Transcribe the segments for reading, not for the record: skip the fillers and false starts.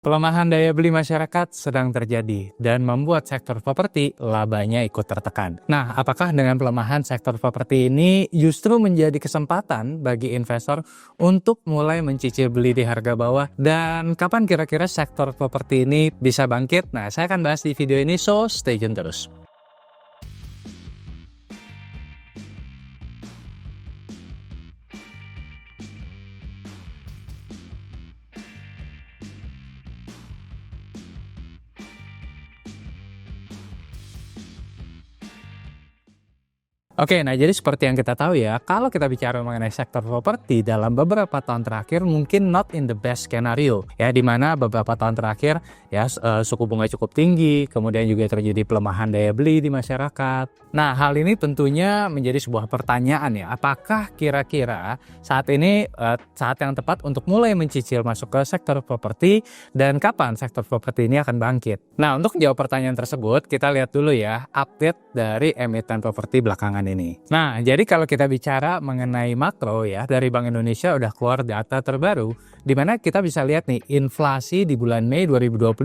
Pelemahan daya beli masyarakat sedang terjadi dan membuat sektor properti labanya ikut tertekan. Nah, apakah dengan pelemahan sektor properti ini justru menjadi kesempatan bagi investor untuk mulai mencicil beli di harga bawah? Dan kapan kira-kira sektor properti ini bisa bangkit? Nah, saya akan bahas di video ini, so stay tune terus. Oke, nah jadi seperti yang kita tahu ya, kalau kita bicara mengenai sektor properti dalam beberapa tahun terakhir mungkin not in the best scenario ya, di mana beberapa tahun terakhir ya suku bunga cukup tinggi, kemudian juga terjadi pelemahan daya beli di masyarakat. Nah, hal ini tentunya menjadi sebuah pertanyaan ya, apakah kira-kira saat ini saat yang tepat untuk mulai mencicil masuk ke sektor properti dan kapan sektor properti ini akan bangkit? Nah, untuk menjawab pertanyaan tersebut, kita lihat dulu ya update dari emiten properti belakangan ini. Nah, jadi kalau kita bicara mengenai makro ya, dari Bank Indonesia udah keluar data terbaru di mana kita bisa lihat nih inflasi di bulan Mei 2025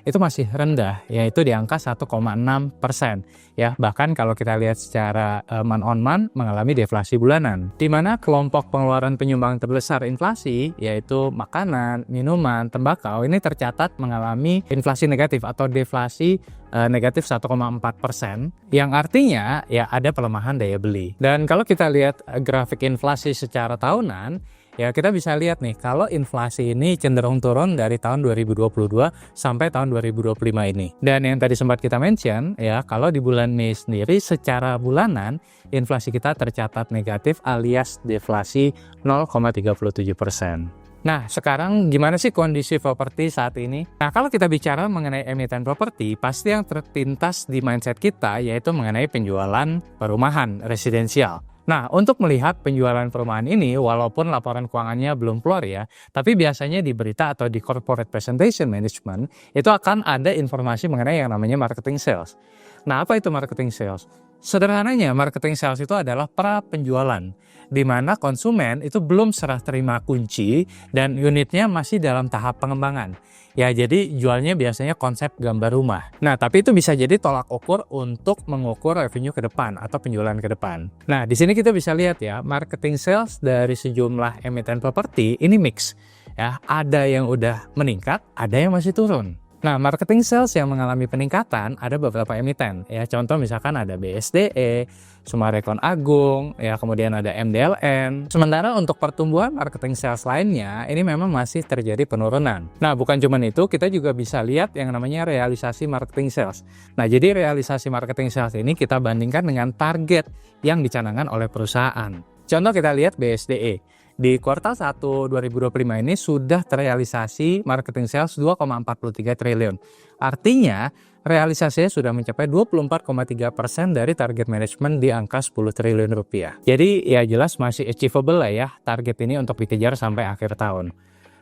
itu masih rendah, yaitu di angka 1,6% ya. Bahkan kalau kita lihat secara month on month mengalami deflasi bulanan. Di mana kelompok pengeluaran penyumbang terbesar inflasi yaitu makanan, minuman, tembakau ini tercatat mengalami inflasi negatif atau deflasi negatif 1,4%, yang artinya ya ada pelemahan daya beli. Dan kalau kita lihat grafik inflasi secara tahunan, ya kita bisa lihat nih kalau inflasi ini cenderung turun dari tahun 2022 sampai tahun 2025 ini. Dan yang tadi sempat kita mention ya, kalau di bulan Mei sendiri secara bulanan inflasi kita tercatat negatif alias deflasi 0,37%. Nah, sekarang gimana sih kondisi properti saat ini? Nah, kalau kita bicara mengenai emiten properti, pasti yang terpintas di mindset kita yaitu mengenai penjualan perumahan residensial. Nah, untuk melihat penjualan perumahan ini, walaupun laporan keuangannya belum keluar ya, tapi biasanya di berita atau di corporate presentation management, itu akan ada informasi mengenai yang namanya marketing sales. Nah, apa itu marketing sales? Sederhananya, marketing sales itu adalah pra penjualan, di mana konsumen itu belum serah terima kunci dan unitnya masih dalam tahap pengembangan. Ya, jadi jualnya biasanya konsep gambar rumah. Nah, tapi itu bisa jadi tolak ukur untuk mengukur revenue ke depan atau penjualan ke depan. Nah, di sini kita bisa lihat ya, marketing sales dari sejumlah emiten properti ini mix. Ya, ada yang udah meningkat, ada yang masih turun. Nah, marketing sales yang mengalami peningkatan ada beberapa emiten ya. Contoh misalkan ada BSDE, Summarecon Agung, ya kemudian ada MDLN. Sementara untuk pertumbuhan marketing sales lainnya ini memang masih terjadi penurunan. Nah, bukan cuma itu, kita juga bisa lihat yang namanya realisasi marketing sales. Nah, jadi realisasi marketing sales ini kita bandingkan dengan target yang dicanangkan oleh perusahaan. Contoh kita lihat BSDE. Di kuartal 1 2025 ini sudah terrealisasi marketing sales 2,43 triliun. Artinya, realisasinya sudah mencapai 24,3% dari target manajemen di angka 10 triliun rupiah. Jadi, ya jelas masih achievable lah ya target ini untuk dikejar sampai akhir tahun.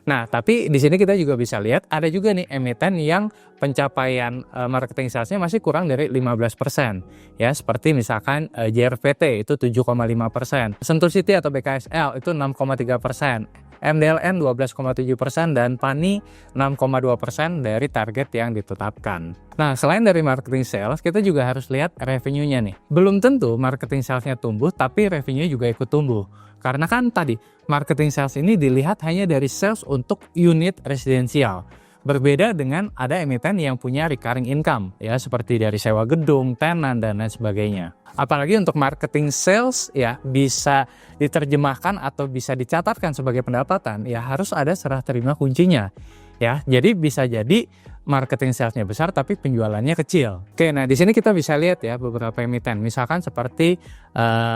Nah, tapi di sini kita juga bisa lihat ada juga nih emiten yang pencapaian marketing salesnya masih kurang dari 15%. Ya, seperti misalkan JRPT itu 7,5%, Sentul City atau BKSL itu 6,3%, MDLN 12,7%, dan PANI 6,2% dari target yang ditetapkan. Nah, selain dari marketing sales, kita juga harus lihat revenue-nya nih. Belum tentu marketing sales-nya tumbuh, tapi revenue juga ikut tumbuh. Karena kan tadi, marketing sales ini dilihat hanya dari sales untuk unit residensial. Berbeda dengan ada emiten yang punya recurring income, ya seperti dari sewa gedung, tenan, dan lain sebagainya. Apalagi untuk marketing sales ya bisa diterjemahkan atau bisa dicatatkan sebagai pendapatan, ya harus ada serah terima kuncinya. Ya, jadi bisa jadi marketing salesnya besar tapi penjualannya kecil. Oke, nah di sini kita bisa lihat ya beberapa emiten, misalkan seperti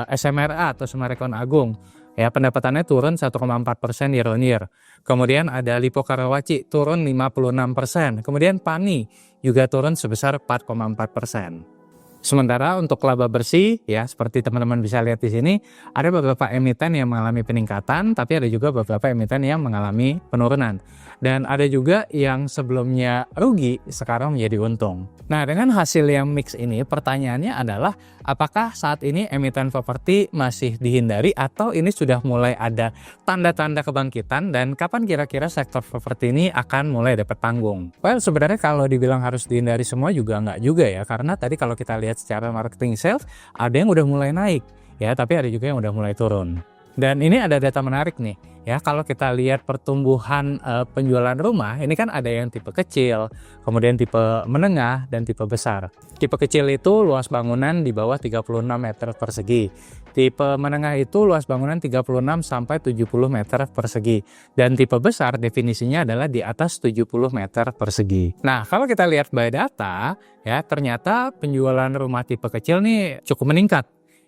SMRA atau Summarecon Agung. Ya, pendapatannya turun 1,4% year on year. Kemudian ada Lipo Karawaci turun 56%. Kemudian PANI juga turun sebesar 4,4%. Sementara untuk laba bersih ya seperti teman-teman bisa lihat di sini ada beberapa emiten yang mengalami peningkatan, tapi ada juga beberapa emiten yang mengalami penurunan. Dan ada juga yang sebelumnya rugi, sekarang menjadi untung. Nah, dengan hasil yang mix ini, pertanyaannya adalah apakah saat ini emiten properti masih dihindari atau ini sudah mulai ada tanda-tanda kebangkitan dan kapan kira-kira sektor properti ini akan mulai dapat panggung? Well, sebenarnya kalau dibilang harus dihindari semua juga nggak juga ya, karena tadi kalau kita lihat secara marketing sales, ada yang udah mulai naik ya, tapi ada juga yang udah mulai turun. Dan ini ada data menarik nih ya, kalau kita lihat pertumbuhan penjualan rumah, ini kan ada yang tipe kecil, kemudian tipe menengah, dan tipe besar. Tipe kecil itu luas bangunan di bawah 36 meter persegi. Tipe menengah itu luas bangunan 36 sampai 70 meter persegi. Dan tipe besar definisinya adalah di atas 70 meter persegi. Nah, kalau kita lihat by data, ya ternyata penjualan rumah tipe kecil nih cukup meningkat.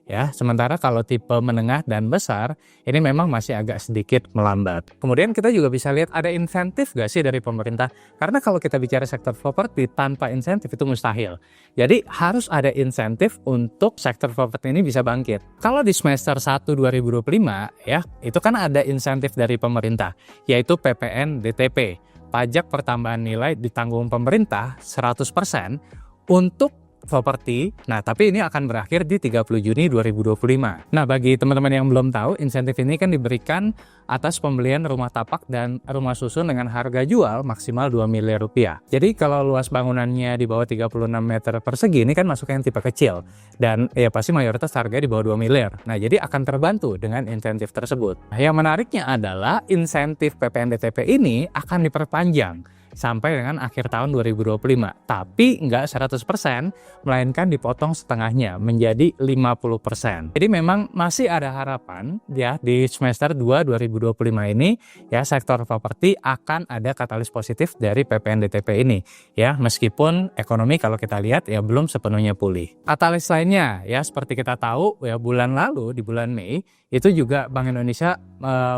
Ya, sementara kalau tipe menengah dan besar ini memang masih agak sedikit melambat. Kemudian kita juga bisa lihat ada insentif gak sih dari pemerintah? Karena kalau kita bicara sektor properti tanpa insentif itu mustahil. Jadi harus ada insentif untuk sektor properti ini bisa bangkit. Kalau di semester 1 2025 ya, itu kan ada insentif dari pemerintah, yaitu PPN DTP. Pajak pertambahan nilai ditanggung pemerintah 100% untuk properti. Nah, tapi ini akan berakhir di 30 Juni 2025. Nah, bagi teman-teman yang belum tahu, insentif ini kan diberikan atas pembelian rumah tapak dan rumah susun dengan harga jual maksimal 2 miliar rupiah. Jadi kalau luas bangunannya di bawah 36 meter persegi ini kan masuk yang tipe kecil. Dan ya pasti mayoritas harga di bawah 2 miliar. Nah, jadi akan terbantu dengan insentif tersebut. Nah, yang menariknya adalah insentif PPN DTP ini akan diperpanjang sampai dengan akhir tahun 2025. Tapi nggak 100%, melainkan dipotong setengahnya menjadi 50%. Jadi memang masih ada harapan ya di semester 2 2025 ini ya sektor properti akan ada katalis positif dari PPN DTP ini ya, meskipun ekonomi kalau kita lihat ya belum sepenuhnya pulih. Katalis lainnya ya seperti kita tahu ya bulan lalu di bulan Mei itu juga Bank Indonesia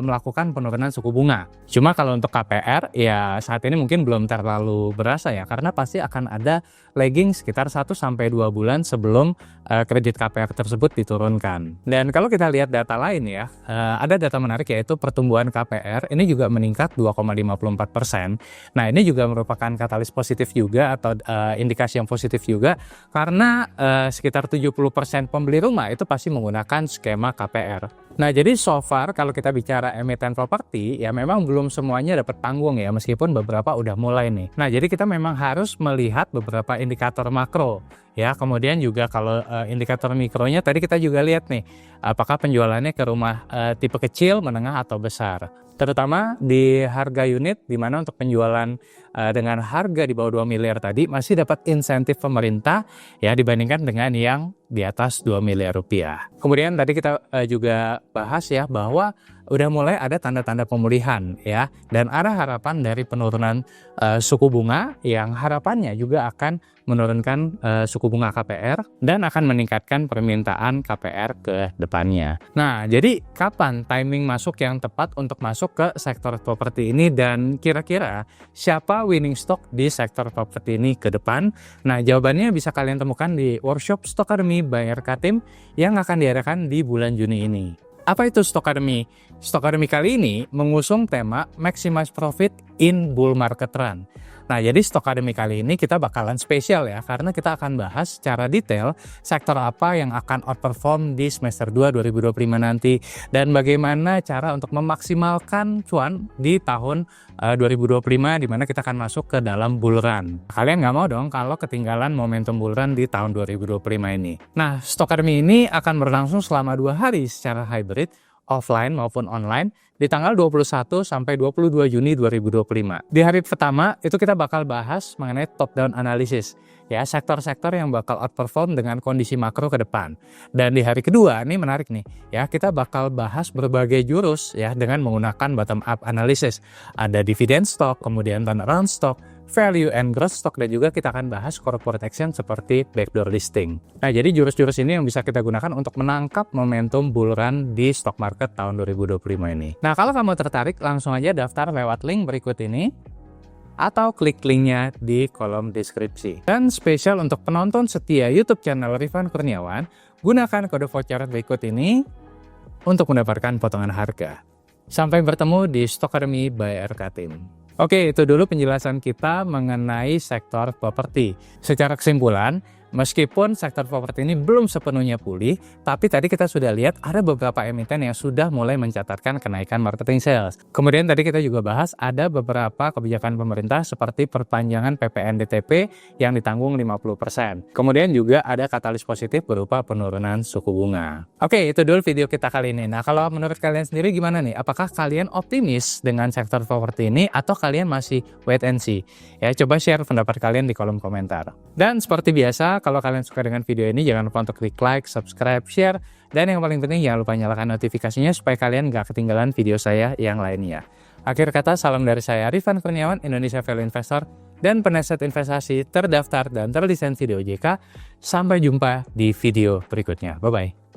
melakukan penurunan suku bunga. Cuma kalau untuk KPR ya saat ini mungkin belum terlalu berasa ya, karena pasti akan ada lagging sekitar 1-2 bulan sebelum kredit KPR tersebut diturunkan. Dan kalau kita lihat data lain ya, ada data menarik yaitu pertumbuhan KPR ini juga meningkat 2,54%. Nah, ini juga merupakan katalis positif juga atau indikasi yang positif juga, karena sekitar 70% pembeli rumah itu pasti menggunakan skema KPR. Nah, jadi so far kalau kita bicara emiten properti ya memang belum semuanya dapat panggung ya, meskipun beberapa udah mulai nih. Nah, jadi kita memang harus melihat beberapa indikator makro ya. Kemudian juga kalau indikator mikronya tadi kita juga lihat nih, apakah penjualannya ke rumah tipe kecil, menengah atau besar. Terutama di harga unit, di mana untuk penjualan dengan harga di bawah 2 miliar tadi masih dapat insentif pemerintah ya dibandingkan dengan yang di atas 2 miliar rupiah. Kemudian tadi kita juga bahas ya bahwa udah mulai ada tanda-tanda pemulihan ya, dan ada harapan dari penurunan suku bunga yang harapannya juga akan menurunkan suku bunga KPR dan akan meningkatkan permintaan KPR ke depannya. Nah, jadi kapan timing masuk yang tepat untuk masuk ke sektor properti ini dan kira-kira siapa winning stock di sektor properti ini ke depan? Nah, jawabannya bisa kalian temukan di workshop Stock Academy by RK Team yang akan diadakan di bulan Juni ini. Apa itu Stock Academy? Stock Academy kali ini mengusung tema Maximize Profit in Bull Market Run. Nah, jadi Stock Academy kali ini kita bakalan spesial ya, karena kita akan bahas secara detail sektor apa yang akan outperform di semester 2 2025 nanti, dan bagaimana cara untuk memaksimalkan cuan di tahun 2025 di mana kita akan masuk ke dalam bull run. Kalian nggak mau dong kalau ketinggalan momentum bull run di tahun 2025 ini. Nah, Stock Academy ini akan berlangsung selama 2 hari secara hybrid, offline maupun online, di tanggal 21 sampai 22 Juni 2025. Di hari pertama itu kita bakal bahas mengenai top down analysis ya, sektor-sektor yang bakal outperform dengan kondisi makro ke depan. Dan di hari kedua ini menarik nih ya, kita bakal bahas berbagai jurus ya dengan menggunakan bottom up analysis. Ada dividend stock, kemudian turnaround stock, value and growth stock, dan juga kita akan bahas corporate action seperti backdoor listing. Nah, jadi jurus-jurus ini yang bisa kita gunakan untuk menangkap momentum bull run di stock market tahun 2025 ini. Nah, kalau kamu tertarik, langsung aja daftar lewat link berikut ini atau klik linknya di kolom deskripsi. Dan spesial untuk penonton setia YouTube channel Rifan Kurniawan, gunakan kode voucher berikut ini untuk mendapatkan potongan harga. Sampai bertemu di Stock Academy by RK Team. Oke, itu dulu penjelasan kita mengenai sektor properti. Secara kesimpulan, meskipun sektor properti ini belum sepenuhnya pulih, tapi tadi kita sudah lihat ada beberapa emiten yang sudah mulai mencatatkan kenaikan marketing sales. Kemudian tadi kita juga bahas ada beberapa kebijakan pemerintah seperti perpanjangan PPNBM yang ditanggung 50%. Kemudian juga ada katalis positif berupa penurunan suku bunga. Oke, itu dulu video kita kali ini. Nah, kalau menurut kalian sendiri gimana nih? Apakah kalian optimis dengan sektor properti ini atau kalian masih wait and see? Ya, coba share pendapat kalian di kolom komentar. Dan seperti biasa, kalau kalian suka dengan video ini, jangan lupa untuk klik like, subscribe, share, dan yang paling penting jangan lupa nyalakan notifikasinya supaya kalian gak ketinggalan video saya yang lainnya. Akhir kata, salam dari saya, Rifan Kurniawan, Indonesia Value Investor, dan penasihat investasi terdaftar dan terlisensi di OJK. Sampai jumpa di video berikutnya. Bye-bye.